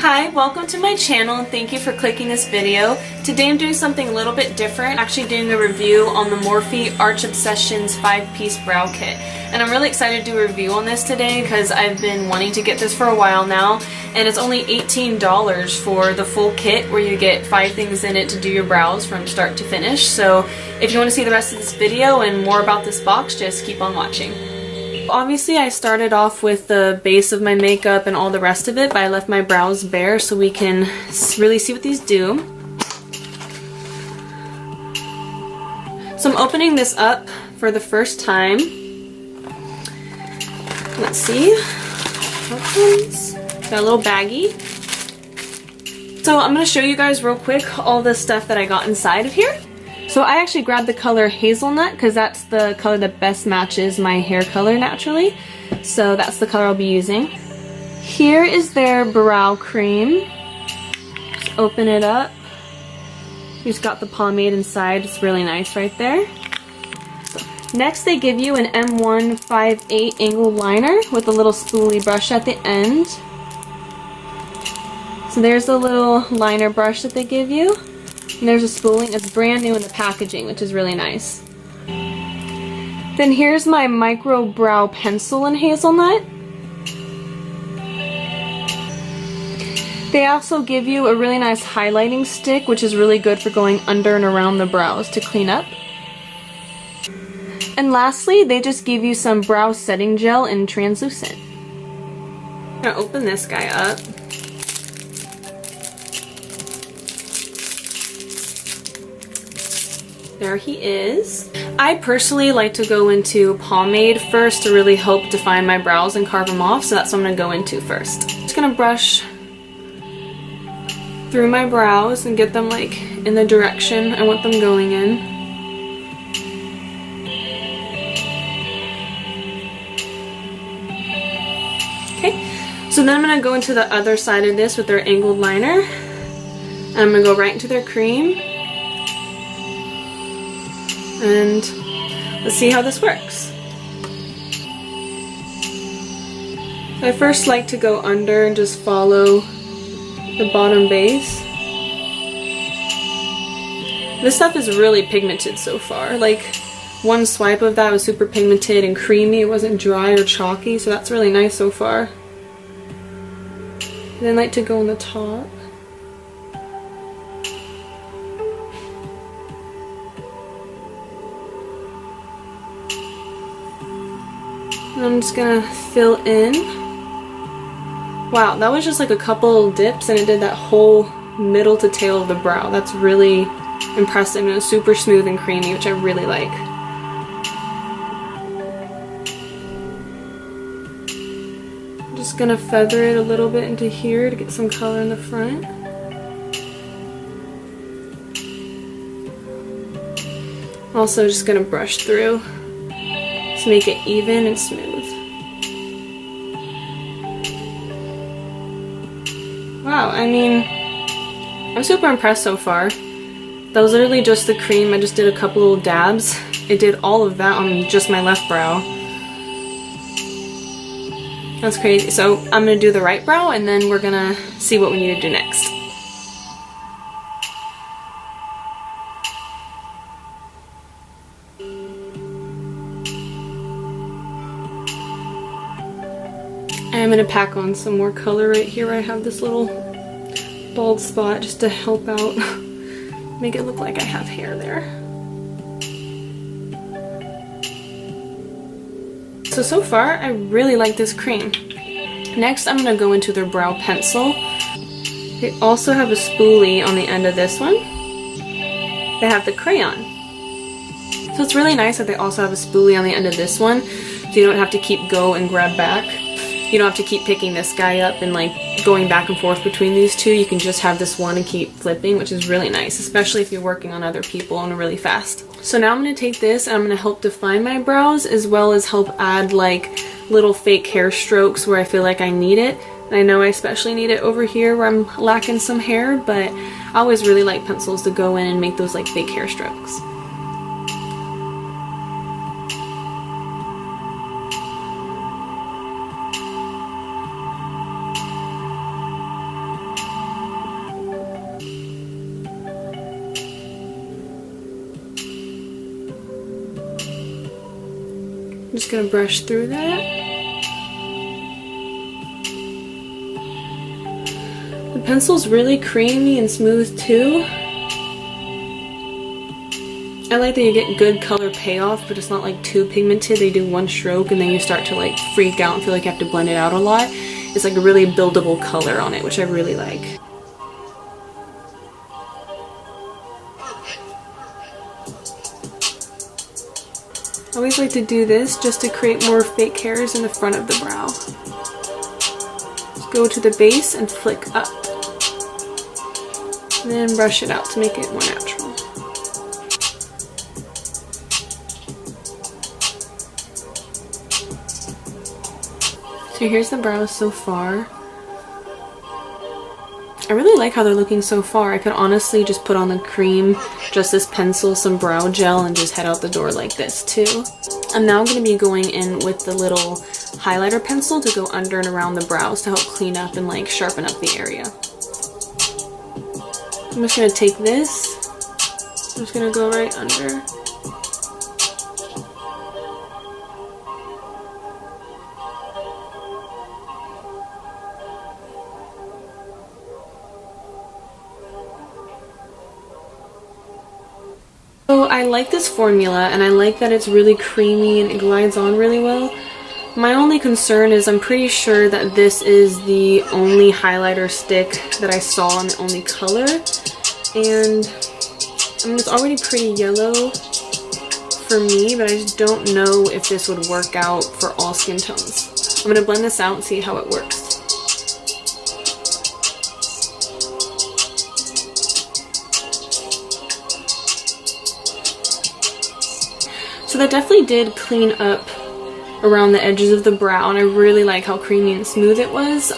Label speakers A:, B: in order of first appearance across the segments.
A: Hi, welcome to my channel and thank you for clicking this video. Today I'm doing something a little bit different. I'm actually doing a review on the Morphe Arch Obsessions 5-piece brow kit. And I'm really excited to do a review on this today because I've been wanting to get this for a while now. And it's only $18 for the full kit where you get 5 things in it to do your brows from start to finish. So if you want to see the rest of this video and more about this box, just keep on watching. Obviously I started off with the base of my makeup and all the rest of it, but I left my brows bare so we can really see what these do. So I'm opening this up for the first time. Let's see. Got a little baggie. So I'm going to show you guys real quick all the stuff that I got inside of here. So I actually grabbed the color Hazelnut because that's the color that best matches my hair color naturally. So that's the color I'll be using. Here is their brow cream. Just open it up. You've got the pomade inside. It's really nice right there. Next they give you an M158 angled liner with a little spoolie brush at the end. So there's the little liner brush that they give you. And there's a spooling. It's brand new in the packaging, which is really nice. Then here's my micro brow pencil in Hazelnut. They also give you a really nice highlighting stick, which is really good for going under and around the brows to clean up. And lastly, they just give you some brow setting gel in translucent. I'm gonna open this guy up. There he is. I personally like to go into pomade first to really help define my brows and carve them off, so that's what I'm going to go into first. Just going to brush through my brows and get them like in the direction I want them going in. Okay, so then I'm going to go into the other side of this with their angled liner. And I'm going to go right into their cream. And let's see how this works. So I first like to go under and just follow the bottom base. This stuff is really pigmented so far. Like one swipe of that was super pigmented and creamy. It wasn't dry or chalky, so that's really nice so far. And then I like to go on the top. I'm just gonna fill in. Wow, that was just like a couple dips and it did that whole middle to tail of the brow. That's really impressive and it was super smooth and creamy, which I really like. I'm just gonna feather it a little bit into here to get some color in the front. Also just gonna brush through to make it even and smooth. Wow, I mean, I'm super impressed so far. That was literally just the cream. I just did a couple little dabs. It did all of that on just my left brow. That's crazy. So I'm gonna do the right brow and then we're gonna see what we need to do next. I'm going to pack on some more color right here where I have this little bald spot just to help out, make it look like I have hair there. So far I really like this cream. Next I'm going to go into their brow pencil. They also have a spoolie on the end of this one. They have the crayon. So it's really nice that they also have a spoolie on the end of this one, so you don't have to keep go and grab back. You don't have to keep picking this guy up and like going back and forth between these two. You can just have this one and keep flipping, which is really nice, especially if you're working on other people and really fast. So now I'm going to take this and I'm going to help define my brows as well as help add like little fake hair strokes where I feel like I need it. And I know I especially need it over here where I'm lacking some hair, but I always really like pencils to go in and make those like fake hair strokes. just gonna brush through that. The pencil's really creamy and smooth too. I like that you get good color payoff, but it's not like too pigmented. They do one stroke and then you start to like freak out and feel like you have to blend it out a lot. It's like a really buildable color on it, which I really like. I always like to do this just to create more fake hairs in the front of the brow. Just go to the base and flick up. And then brush it out to make it more natural. So here's the brows so far. I really like how they're looking so far. I could honestly just put on the cream, just this pencil, some brow gel, and just head out the door like this too. I'm now going to be going in with the little highlighter pencil to go under and around the brows to help clean up and like sharpen up the area. I'm just going to take this, I'm just going to go right under. So I like this formula and I like that it's really creamy and it glides on really well. My only concern is I'm pretty sure that this is the only highlighter stick that I saw and the only color. And I mean, it's already pretty yellow for me, but I just don't know if this would work out for all skin tones. I'm going to blend this out and see how it works. So that definitely did clean up around the edges of the brow, and I really like how creamy and smooth it was.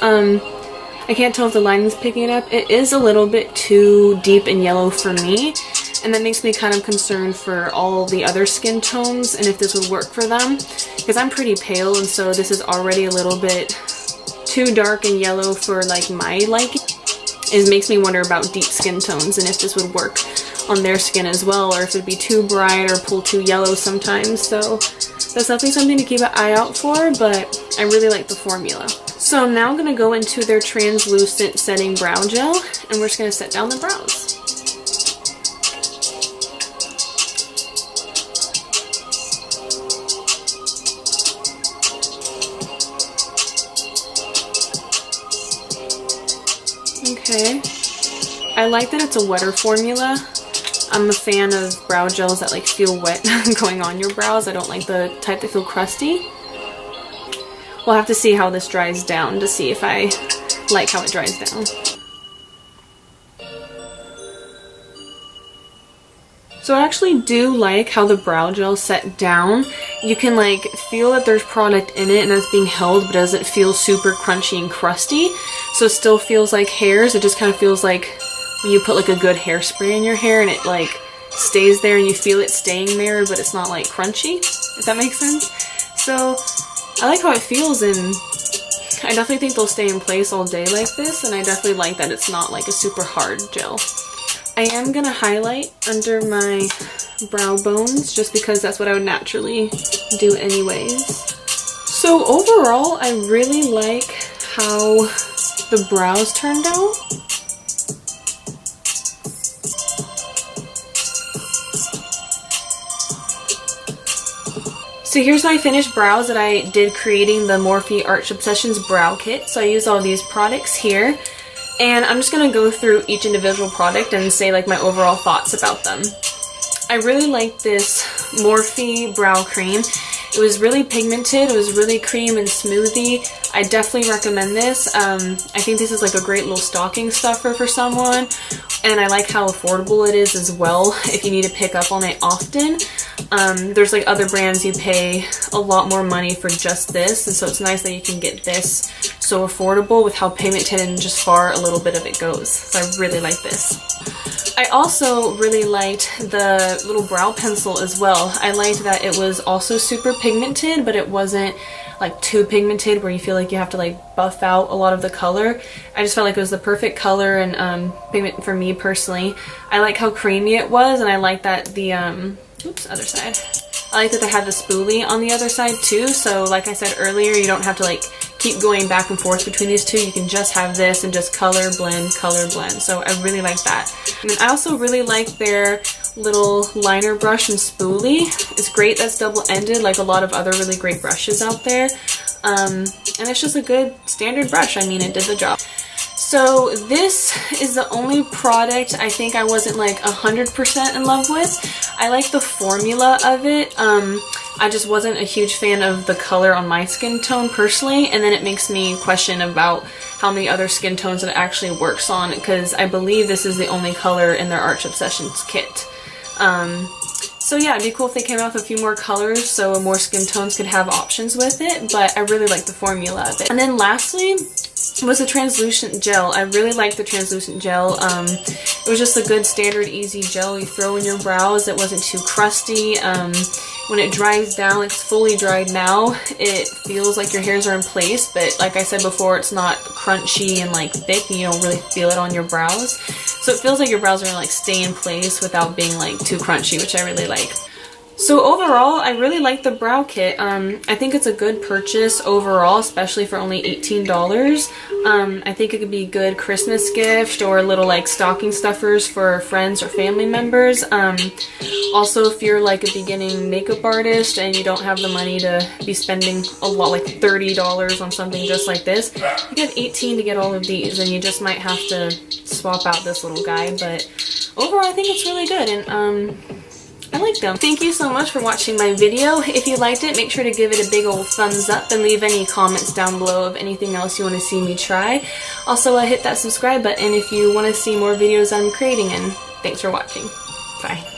A: I can't tell if the lighting's picking it up. It is a little bit too deep and yellow for me, and that makes me kind of concerned for all the other skin tones and if this would work for them, because I'm pretty pale, and so this is already a little bit too dark and yellow for like my liking. It makes me wonder about deep skin tones and if this would work on their skin as well, or if it'd be too bright or pull too yellow sometimes. So that's definitely something to keep an eye out for, but I really like the formula. So I'm now going to go into their translucent setting brow gel, and we're just going to set down the brows. Okay, I like that it's a wetter formula. I'm a fan of brow gels that like feel wet going on your brows. I don't like the type that feel crusty. We'll have to see how this dries down to see if I like how it dries down. So I actually do like how the brow gel set down. You can like feel that there's product in it and it's being held, but it doesn't feel super crunchy and crusty. So it still feels like hairs. It just kind of feels like when you put like a good hairspray in your hair and it like stays there and you feel it staying there, but it's not like crunchy, if that makes sense. So I like how it feels, and I definitely think they'll stay in place all day like this, and I definitely like that it's not like a super hard gel. I am gonna highlight under my brow bones just because that's what I would naturally do anyways. So overall, I really like how the brows turned out. So here's my finished brows that I did creating the Morphe Arch Obsessions brow kit. So I used all these products here, and I'm just going to go through each individual product and say like my overall thoughts about them. I really like this Morphe brow cream. It was really pigmented, it was really cream and smoothie. I definitely recommend this. I think this is like a great little stocking stuffer for someone, and I like how affordable it is as well if you need to pick up on it often. There's like other brands you pay a lot more money for just this, and so it's nice that you can get this so affordable with how pigmented and just far a little bit of it goes. So I really like this. I also really liked the little brow pencil as well. I liked that it was also super pigmented, but it wasn't like too pigmented where you feel like you have to like buff out a lot of the color. I just felt like it was the perfect color and pigment for me personally. I like how creamy it was, and I like that the oops, other side. I like that they have the spoolie on the other side too, so like I said earlier, you don't have to like keep going back and forth between these two. You can just have this and just color blend, so I really like that. And then I also really like their little liner brush and spoolie. It's great that's double-ended like a lot of other really great brushes out there. And it's just a good standard brush. I mean, it did the job. So this is the only product I think I wasn't like 100% in love with. I like the formula of it. I just wasn't a huge fan of the color on my skin tone personally, and then it makes me question about how many other skin tones it actually works on, because I believe this is the only color in their Arch Obsessions kit. So yeah, it'd be cool if they came out with a few more colors so more skin tones could have options with it, but I really like the formula of it. And then lastly was the translucent gel. I really liked the translucent gel. It was just a good standard easy gel you throw in your brows. It wasn't too crusty. When it dries down, it's fully dried now, it feels like your hairs are in place, but like I said before, it's not crunchy and like thick, and you don't really feel it on your brows. So it feels like your brows are gonna like stay in place without being like too crunchy, which I really like. So overall, I really like the brow kit. I think it's a good purchase overall, especially for only $18. I think it could be a good Christmas gift or little like stocking stuffers for friends or family members. Also, if you're like a beginning makeup artist and you don't have the money to be spending a lot, like $30 on something just like this, you get $18 to get all of these, and you just might have to swap out this little guy. But overall, I think it's really good, and I like them. Thank you so much for watching my video. If you liked it, make sure to give it a big old thumbs up and leave any comments down below of anything else you want to see me try. Also, hit that subscribe button if you want to see more videos I'm creating, and thanks for watching. Bye.